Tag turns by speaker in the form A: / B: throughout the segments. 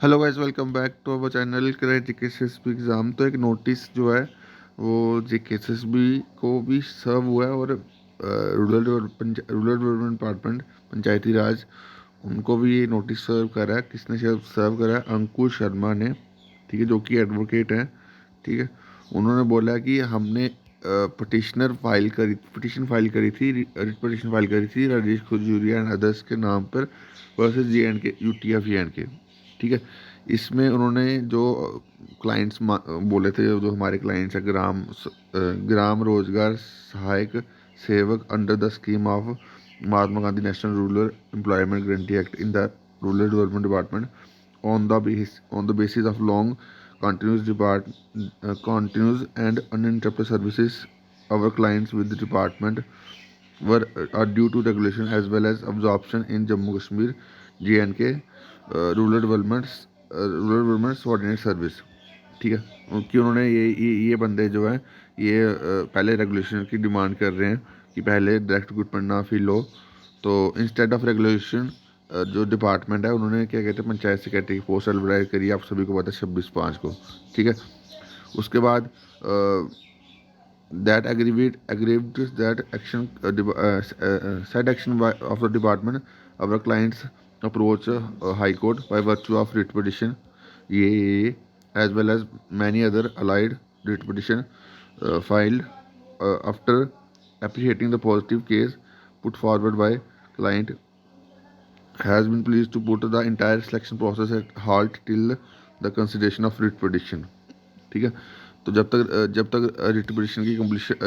A: Hello guys, welcome back to our channel JKSSB exam. तो एक notice जो है वो जेकेएसएसबी को भी सर्व हुआ है और रूरल डेवलपमेंट डिपार्टमेंट, पंचायती राज, उनको भी ये नोटिस सर्व करा है। किसने सर्व करा है? अंकुर शर्मा ने, ठीक है, जो कि एडवोकेट हैं। ठीक है, उन्होंने बोला कि हमने पिटिशन फाइल करी थी, रिट पिटिशन फाइल करी थी राजेश खजूरिया एंड अदर्स के नाम पर versus JNK, UT of JNK। ठीक है, इसमें उन्होंने जो क्लाइंट्स बोले थे, जो हमारे क्लाइंट्स है, ग्राम रोजगार सहायक सेवक under the scheme of Mahatma Gandhi national rural employment guarantee act in the rural development department on the basis of long continuous and uninterrupted services. Our clients with the department were are due to regulation as well as absorption in Jammu Kashmir, JNK, rural development coordinate service. ठीक है, कि उन्होंने ये बंदे जो है ये पहले रेगुलेशन की डिमांड कर रहे हैं कि पहले डायरेक्ट रिक्रूटमेंट ना फिल हो। तो इंस्टेड ऑफ रेगुलेशन जो डिपार्टमेंट है, उन्होंने क्या कहते हैं पंचायत सेक्रेटरी की पोस्ट एडवर्टाइज करी, आप सभी को पता है, 26/5 को। ठीक है, उसके बाद that aggrieved that action said action of the department, our clients approach high court by virtue of writ petition, ये as well as many other allied writ petition filed after appreciating the positive case put forward by client, has been pleased to put the entire selection process at halt till the consideration of writ petition। ठीक है, तो जब तक retribution की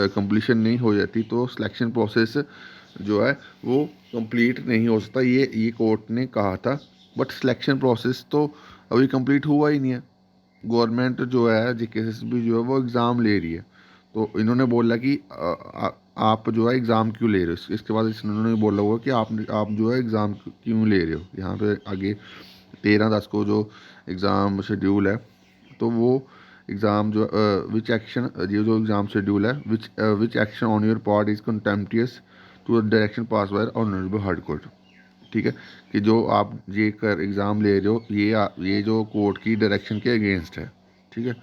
A: completion नहीं हो जाती तो सिलेक्शन प्रोसेस जो है वो कंप्लीट नहीं हो सकता, ये कोर्ट ने कहा था। बट सिलेक्शन प्रोसेस तो अभी कंप्लीट हुआ ही नहीं है। गवर्नमेंट जो है, जेकेएसएसबी जो है वो एग्ज़ाम ले रही है। तो इन्होंने बोला कि आप जो है एग्ज़ाम क्यों ले रहे हो। इसके बाद इन्होंने बोला हुआ कि आप जो है एग्ज़ाम क्यों ले रहे हो। यहाँ पे आगे 13/10 को जो एग्ज़ाम शेड्यूल है, तो वो एग्ज़ाम जो विच एक्शन, ये जो एग्ज़ाम शेड्यूल है, which action on your part is contemptuous to the direction pass by honourable high court. ठीक है, कि जो आप ये कर एग्ज़ाम ले रहे हो, ये जो कोर्ट की डायरेक्शन के अगेंस्ट है। ठीक है,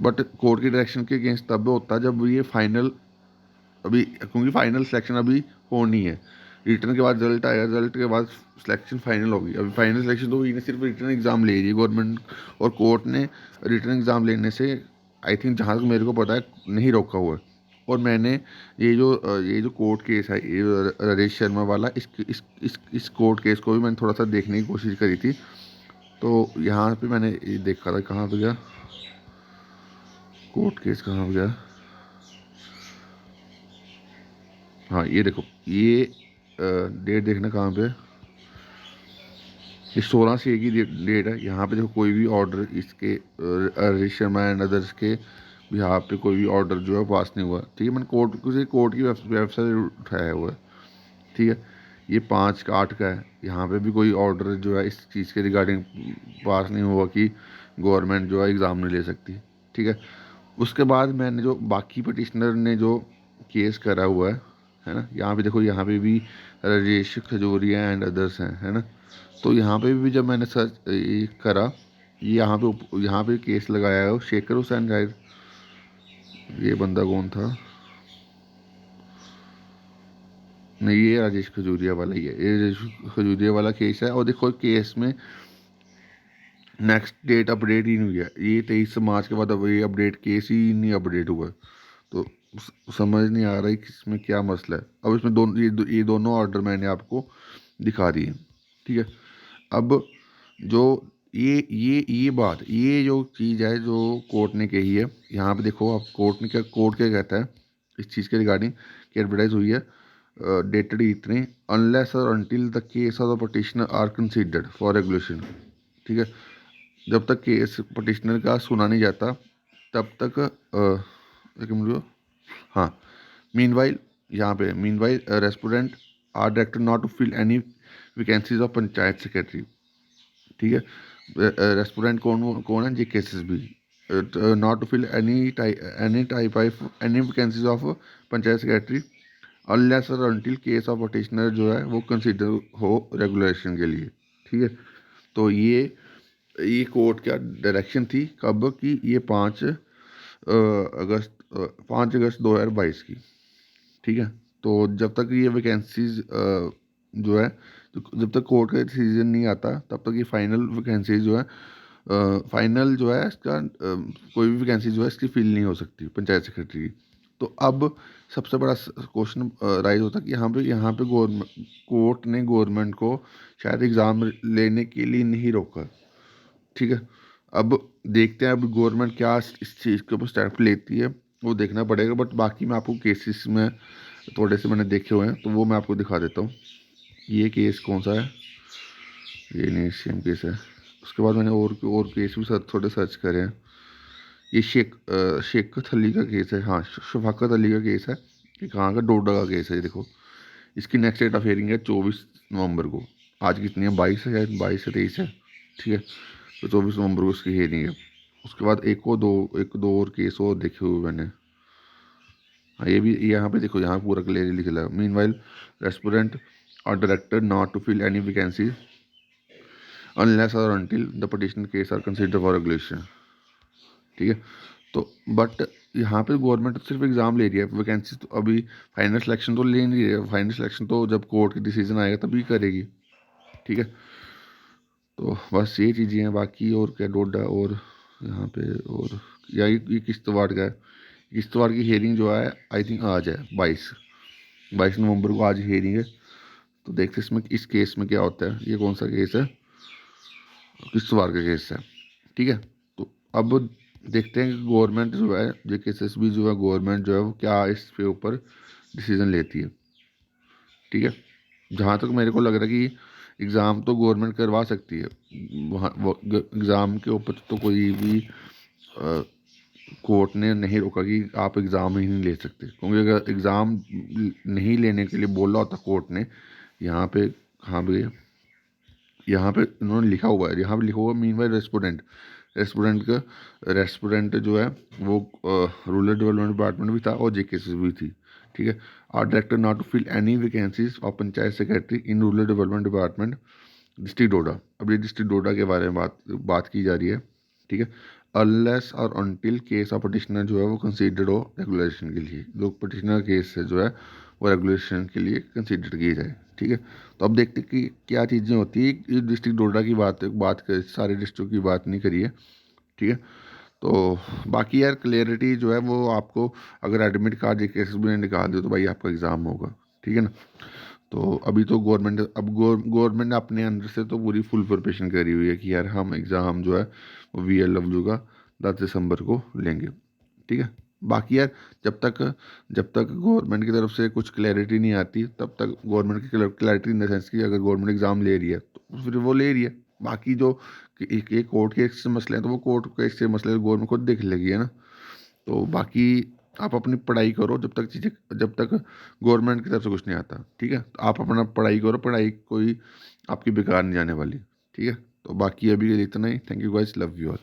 A: बट कोर्ट की डायरेक्शन के अगेंस्ट तब होता है जब ये फाइनल, अभी क्योंकि फाइनल सिलेक्शन अभी होनी है। रिटर्न के बाद रिजल्ट आएगा, रिजल्ट के बाद सिलेक्शन फाइनल होगी। अभी फाइनल सिलेक्शन तो हुई नहीं, सिर्फ रिटर्न एग्ज़ाम ले रही है गवर्नमेंट। और कोर्ट ने रिटर्न एग्ज़ाम लेने से, आई थिंक जहाँ तक मेरे को पता है, नहीं रोका हुआ है। और मैंने ये जो कोर्ट केस है, ये राजेश शर्मा वाला, इस कोर्ट केस को भी मैंने थोड़ा सा देखने की कोशिश करी थी। तो यहाँ पे मैंने ये देखा था, कहाँ पे गया कोर्ट केस, कहाँ पे गया, हाँ ये देखो, ये डेट देखना कहाँ पे, ये 16 से की डेट है। यहाँ पे देखो, कोई भी ऑर्डर इसके राजेश शर्मा एंड अदर्स के यहाँ पे कोई भी ऑर्डर जो है पास नहीं हुआ। ठीक है, मैंने कोर्ट की वेबसाइट उठाया हुआ है। ठीक है, ये 5/8 का है। यहाँ पे भी कोई ऑर्डर जो है इस चीज़ के रिगार्डिंग पास नहीं हुआ कि गवर्नमेंट जो है एग्ज़ाम नहीं ले सकती। ठीक है, उसके बाद मैंने जो बाकी पटिशनर ने जो केस करा हुआ है ना, यहाँ पे देखो, यहाँ पे भी राजेश खजूरिया एंड अदर्स हैं, है ना। तो यहाँ पे भी जब मैंने सर्च ये करा, ये यहाँ पे केस लगाया है शेखर हुसैन शायद, ये बंदा कौन था, नहीं ये राजेश खजूरिया वाला ही है, ये राजेश खजूरिया वाला केस है। और देखो, केस में नेक्स्ट डेट अपडेट ही नहीं हुई है। ये 23 मार्च के बाद अब ये अपडेट केस ही नहीं अपडेट हुआ है। तो समझ नहीं आ रहा है कि इसमें क्या मसला है। अब इसमें ये दोनों ऑर्डर मैंने आपको दिखा दिए। ठीक है, अब जो ये जो चीज़ है जो कोर्ट ने कही है, यहाँ पे देखो आप, कोर्ट क्या कहता है इस चीज़ के रिगार्डिंग, कि एडवर्टाइज हुई है डेटेड इतने, अनलेस और until the case of the petitioner are considered for regulation. ठीक है, जब तक केस पटिशनर का सुना नहीं जाता तब तक एक मिनट, हाँ, मीनवाइल, यहाँ पे meanwhile respondent are director not to fill any vacancies of panchayat secretary. ठीक है, रेस्पोडेंट कौन कौन है, JKSSB, not to fill any type of any vacancies of panchayat secretary unless और अनटिल केस ऑफ पटिशनर जो है वो कंसिडर हो रेगुलेशन के लिए। ठीक है, तो ये ये कोर्ट का डायरेक्शन थी कब कि ये 5 अगस्त 2022 की, ठीक है। तो जब तक ये वैकेंसीज जो है, तो जब तक कोर्ट का डिसीजन नहीं आता तब तक ये फाइनल वैकेंसीज जो है, फाइनल जो है इसका कोई भी वैकेंसी जो है इसकी फिल नहीं हो सकती पंचायत सेक्रेटरी की। तो अब सबसे बड़ा क्वेश्चन राइज होता है कि यहाँ पे गवर्नमेंट कोर्ट ने गवर्नमेंट को शायद एग्ज़ाम लेने के लिए नहीं रोका, ठीक है। अब देखते हैं अब गवर्नमेंट क्या इस चीज़ के ऊपर स्टेप लेती है, वो देखना पड़ेगा। बट बाकी मैं आपको केसेस में थोड़े से मैंने देखे हुए हैं, तो वो मैं आपको दिखा देता हूँ। ये केस कौन सा है, ये नहीं सेम केस है। उसके बाद मैंने और केस भी थोड़े सर्च करे हैं। ये शेखत अली का केस है, हाँ शफाकत अली का केस है। ये कहाँ का, डोडा का केस है। ये देखो, इसकी नेक्स्ट डेट ऑफ हियरिंग है 24 नवंबर को। आज कितनी है, 22 है, शायद 22 से 23 है, ठीक है। तो 24 नवंबर को इसकी हियरिंग है। उसके बाद एक दो और केस और देखे हुए मैंने। हाँ ये भी, यहाँ पे देखो, यहाँ पूरा क्लियरली लिखा है, मीन वाइल रेस्टोरेंट और director not to fill any vacancy unless और until the petition case are consider for regulation, ठीक है। तो बट यहाँ पे गवर्नमेंट सिर्फ एग्ज़ाम ले रही है, वैकेंसी तो अभी फाइनल सिलेक्शन तो ले नहीं रही है। फाइनल सिलेक्शन तो जब कोर्ट का डिसीजन आएगा तभी करेगी, ठीक है। तो बस ये चीज़ें हैं, बाकी और क्या, डोडा और यहाँ पे और या ये किश्तवाड़ का है। किश्तवाड़ की हियरिंग जो है आई थिंक आज है, 22 नवंबर को आज हियरिंग है। तो देखते इसमें इस केस में क्या होता है। ये कौन सा केस है, किश्तवाड़ का केस है, ठीक है। तो अब देखते हैं कि गवर्नमेंट जो है, JKSSB जो है, गवर्नमेंट जो है वो क्या इसके ऊपर डिसीजन लेती है, ठीक है। जहाँ तक मेरे को लग रहा है कि एग्ज़ाम तो गवर्नमेंट करवा सकती है, वहाँ एग्ज़ाम के ऊपर तो कोई भी कोर्ट ने नहीं रोका कि आप एग्ज़ाम ही नहीं ले सकते। क्योंकि अगर एग्ज़ाम नहीं लेने के लिए बोला होता कोर्ट ने, यहाँ पे कहाँ पे, यहाँ पे इन्होंने लिखा हुआ है, यहाँ पे लिखा हुआ मीन बाई रेस्टोरेंट जो है वो रूरल डेवलपमेंट डिपार्टमेंट भी था और JKSSB भी थी, ठीक है। Are director not to fill any vacancies of panchayat secretary in rural development department district Doda. अब ये डिस्ट्रिक्ट डोडा के बारे में बात की जा रही है, ठीक है। अनलेस और अनटिल केस ऑफ पटिशनर जो है वो कंसीडर्ड हो रेगुलेशन के लिए, जो पटिशनर केस है जो है वो रेगुलेशन के लिए कंसीडर की जाए, ठीक है। तो अब देखते कि क्या चीज़ें होती है। ये डिस्ट्रिक्ट डोडा की बात कर, सारे डिस्ट्रिक्ट की बात नहीं करी है, ठीक है। तो बाकी यार क्लियरिटी जो है वो आपको, अगर एडमिट कार्ड JKSSB ने निकाल दिया तो भाई आपका एग्ज़ाम होगा, ठीक है ना। तो अभी तो गवर्नमेंट ने अपने अंदर से तो पूरी फुल प्रिपरेशन करी हुई है कि यार हम एग्ज़ाम जो है वो VLW का 10 दिसंबर को लेंगे, ठीक है। बाकी यार जब तक गवर्नमेंट की तरफ से कुछ क्लैरिटी नहीं आती तब तक गवर्नमेंट की क्लैरिटी इन द सेंस कि अगर गवर्नमेंट एग्ज़ाम ले रही है तो फिर वो ले रही है। बाकी जो एक कोर्ट केस से मसले हैं तो वो कोर्ट केस से मसले गवर्नमेंट खुद देख लेगी, है ना। तो बाकी आप अपनी पढ़ाई करो जब तक गवर्नमेंट की तरफ से कुछ नहीं आता, ठीक है। तो आप अपना पढ़ाई करो, पढ़ाई कोई आपकी बेकार नहीं जाने वाली, ठीक है। तो बाकी अभी के लिए इतना ही। Thank you guys, love you all.